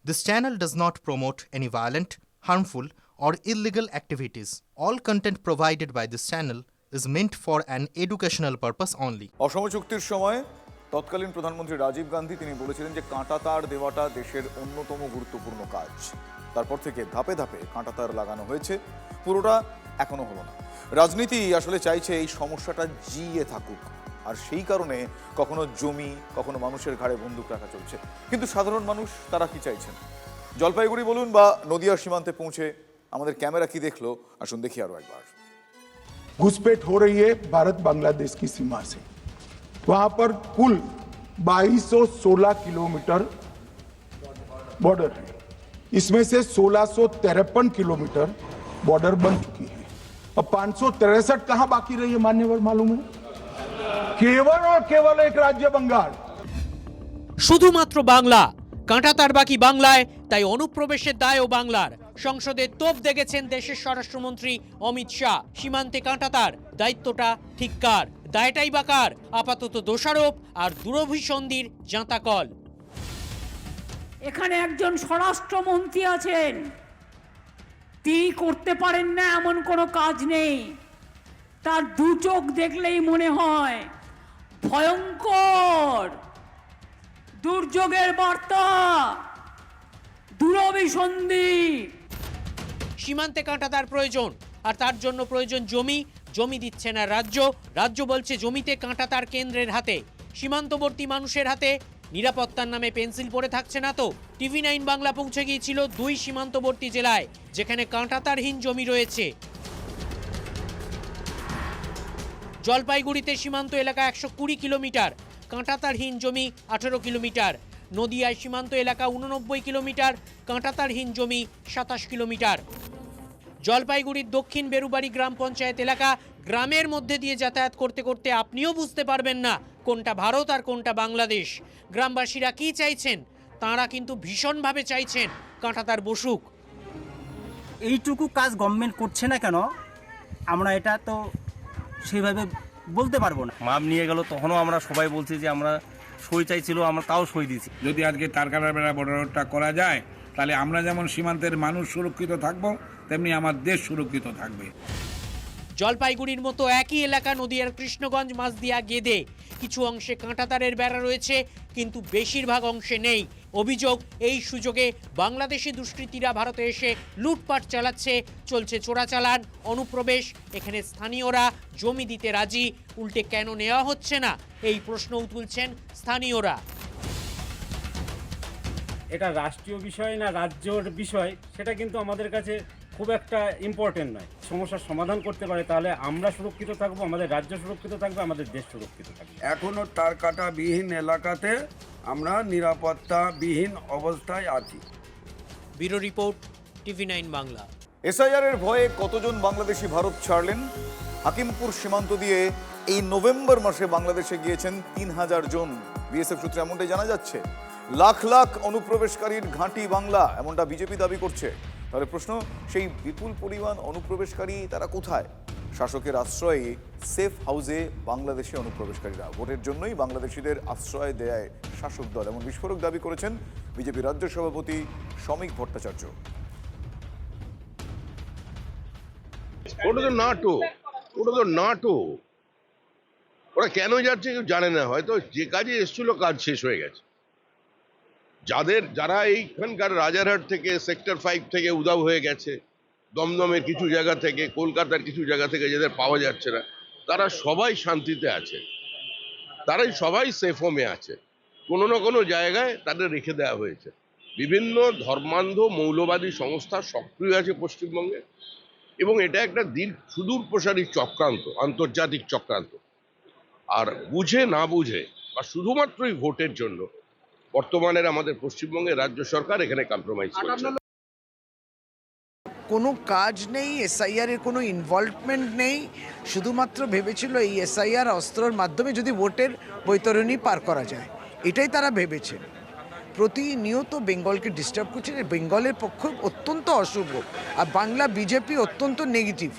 This channel does not promote any violent, harmful, or illegal activities. All content provided by this channel is meant for an educational purpose only. অসম চুক্তির সময় তৎকালীন প্রধানমন্ত্রী রাজীব গান্ধী তিনি বলেছিলেন যে কাঁটাতার দেওয়াটা দেশের অন্যতম গুরুত্বপূর্ণ কাজ। তারপর থেকে ধাপে ধাপে কাঁটাতার লাগানো হয়েছে, পুরোটা এখনো হলো না। রাজনীতি আসলে চাইছে এই সমস্যাটা জিয়ে থাকুক, আর সেই কারণে কখনো জমি, কখনো মানুষের ঘাড়ে বন্দুক রাখা চলছে। কিন্তু সাধারণ মানুষ তারা কি চাইছেন? জলপাইগুড়ি বলুন বা নদিয়ার সীমান্তে পৌঁছে আমাদের ক্যামেরা কি দেখলো, আসুন দেখি আরো একবার। घुसपैठ हो रही है भारत बांग्लादेश की सीमा से। वहां पर कुल 2216 किलोमीटर बॉर्डर है। इसमें से 1653 किलोमीटर बॉर्डर बन चुकी है। अब 563 कहां बाकी रही है मान्यवर मालूम है? केवल और केवल एक राज्य बंगाल। শুধুমাত্র বাংলা, কাঁটাতার বাকি বাংলায়, তাই অনুপ্রবেশের দায়ও বাংলার। সংসদে তোপ দেখেছেন দেশের স্বরাষ্ট্রমন্ত্রী অমিত শাহ। সীমান্তে কাঁটাতার, দায়িত্বটা ঠিক কার? দায়টাই বা কার? আপাতত দোষারোপ আর দুরভিসন্ধির জাঁতাকল। এখানে একজন স্বরাষ্ট্রমন্ত্রী আছেন, তিনি করতে পারেন না এমন কোনো কাজ নেই। তার দু চোখ দেখলেই মনে হয় ভয়ঙ্কর দুর্যোগের বার্তা, দুরভিসন্ধি। সীমান্তে কাঁটাতার প্রয়োজন, আর তার জন্য প্রয়োজন জমি। জমি দিচ্ছে না রাজ্য, রাজ্য বলছে জমিতে কাঁটাতার কেন্দ্রের হাতে, সীমান্তবর্তী মানুষের হাতে। নিরাপত্তার নামে পেন্সিল পড়ে থাকছে না তো? TV9 বাংলা পৌঁছে গিয়েছিল 2 সীমান্তবর্তী জেলায়, যেখানে কাঁটাতারহীন জমি রয়েছে। জলপাইগুড়িতে সীমান্ত এলাকা 120 কিলোমিটার, কাঁটাতারহীন জমি 18 কিলোমিটার। নদিয়ায় সীমান্ত এলাকা 89 কিলোমিটার, কাঁটাতারহীন জমি 27 কিলোমিটার। জলপাইগুড়ির দক্ষিণ বেরুবাড়ি গ্রাম পঞ্চায়েত এলাকা, গ্রামের মধ্যে দিয়ে যাতায়াত করতে করতে আপনিও বুঝতে পারবেন না কোনটা ভারত আর কোনটা বাংলাদেশ। গ্রামবাসীরা কি চাইছেন? তাঁরা কিন্তু ভীষণভাবে চাইছেন কাঁটাতার বসুক। এইটুকু কাজ গভর্নমেন্ট করছে না কেন, আমরা এটা তো সেইভাবে বলতে পারবো না। মাপ নিয়ে গেল, তখনও আমরা সবাই বলছি যে আমরা সই চাইছিল, আমরা তাও সই দিছি। যদি আজকে তারকাটাবেড়া বর্ডারটা করা যায়, তাহলে আমরা যেমন সীমান্তের মানুষ সুরক্ষিত থাকবো, তেমনি আমার দেশ সুরক্ষিত থাকবে। জলপাইগুড়ির মতো একই এলাকা নদিয়ার কৃষ্ণগঞ্জ, মাঝদিয়া, গেদে কিছু অংশে কাঁটাতারের বেড়া রয়েছে, কিন্তু বেশিরভাগ অংশে নেই। অভিযোগ, এই সুযোগে বাংলাদেশি দুষ্কৃতীরা ভারতে এসে লুটপাট চালাচ্ছে, চলছে চোরাচালান, অনুপ্রবেশ। এখানে স্থানীয়রা জমি দিতে রাজি, উল্টে কেন নেওয়া হচ্ছে না এই প্রশ্নও তুলছেন স্থানীয়রা। এটা রাষ্ট্রীয় বিষয় না রাজ্যের বিষয়, সেটা কিন্তু আমাদের কাছে খুব একটা ইম্পর্টেন্ট নয়। সমস্যার সমাধান করতে পারে, তাহলে আমরা সুরক্ষিত থাকবো, আমাদের রাজ্য সুরক্ষিত থাকবে, আমাদের দেশ সুরক্ষিত থাকবে। এখনো তার কাটাবিহীন এলাকাতে আমরা নিরাপত্তাবিহীন অবস্থায় আছি। Bureau report, TV9 Bangla. SIR এর ভয়ে কতজন বাংলাদেশি ভারত ছাড়লেন? হাকিমপুর সীমান্ত দিয়ে এই নভেম্বর মাসে বাংলাদেশে গিয়েছেন 3000 জন। বিএসএফ সূত্রে এমনটাই জানা যাচ্ছে। লাখ লাখ অনুপ্রবেশকারীর ঘাঁটি বাংলা, এমনটা বিজেপি দাবি করছে। তাহলে প্রশ্ন, সেই বিপুল পরিমাণ অনুপ্রবেশকারী তারা কোথায়? শাসকের আশ্রয়ে সেফ হাউসে বাংলাদেশি অনুপ্রবেশকারীরা। ভোটের জন্যই বাংলাদেশিদের আশ্রয় দেয় শাসক দল, এমন বিস্ফোরক দাবি করেছেন বিজেপি রাজ্য সভাপতি শ্রমিক ভট্টাচার্য। ওটা তো নাটো, ওটা তো নাটো। ওরা কেন যাচ্ছে কেউ জানে না, হয়তো যে কাজে এসেছিল কাজ শেষ হয়ে গেছে। যারা এইখানকার রাজারহাট থেকে, সেক্টর 5 থেকে উধাও হয়ে গেছে, দমদমের কিছু জায়গা থেকে, কলকাতার কিছু জায়গা থেকে যাদের পাওয়া যাচ্ছে না, তারা সবাই শান্তিতে আছে, তারাই সবাই সেফ হোমে আছে। কোনো না কোনো জায়গায় তাদের রেখে দেওয়া হয়েছে। বিভিন্ন ধর্মান্ধ মৌলবাদী সংস্থা সক্রিয় আছে পশ্চিমবঙ্গে, এবং এটা একটা সুদূর প্রসারী চক্রান্ত, আন্তর্জাতিক চক্রান্ত। আর বুঝে না বুঝে বা শুধুমাত্রই ভোটের জন্য বর্তমানের আমাদের পশ্চিমবঙ্গের রাজ্য সরকার এখানে কম্প্রোমাইজ করছে। কোনো কাজ নেই, এসআইআর এর কোনো ইনভলভমেন্ট নেই, শুধুমাত্র ভেবেছিল এই এসআইআর অস্ত্রের মাধ্যমে যদি ভোটের বৈতরণী পার করা যায়, এটাই তারা ভেবেছেন। প্রতিনিয়ত বেঙ্গলকে ডিস্টার্ব করছে, বেঙ্গলের পক্ষ অত্যন্ত অশুভ, আর বাংলা বিজেপি অত্যন্ত নেগেটিভ।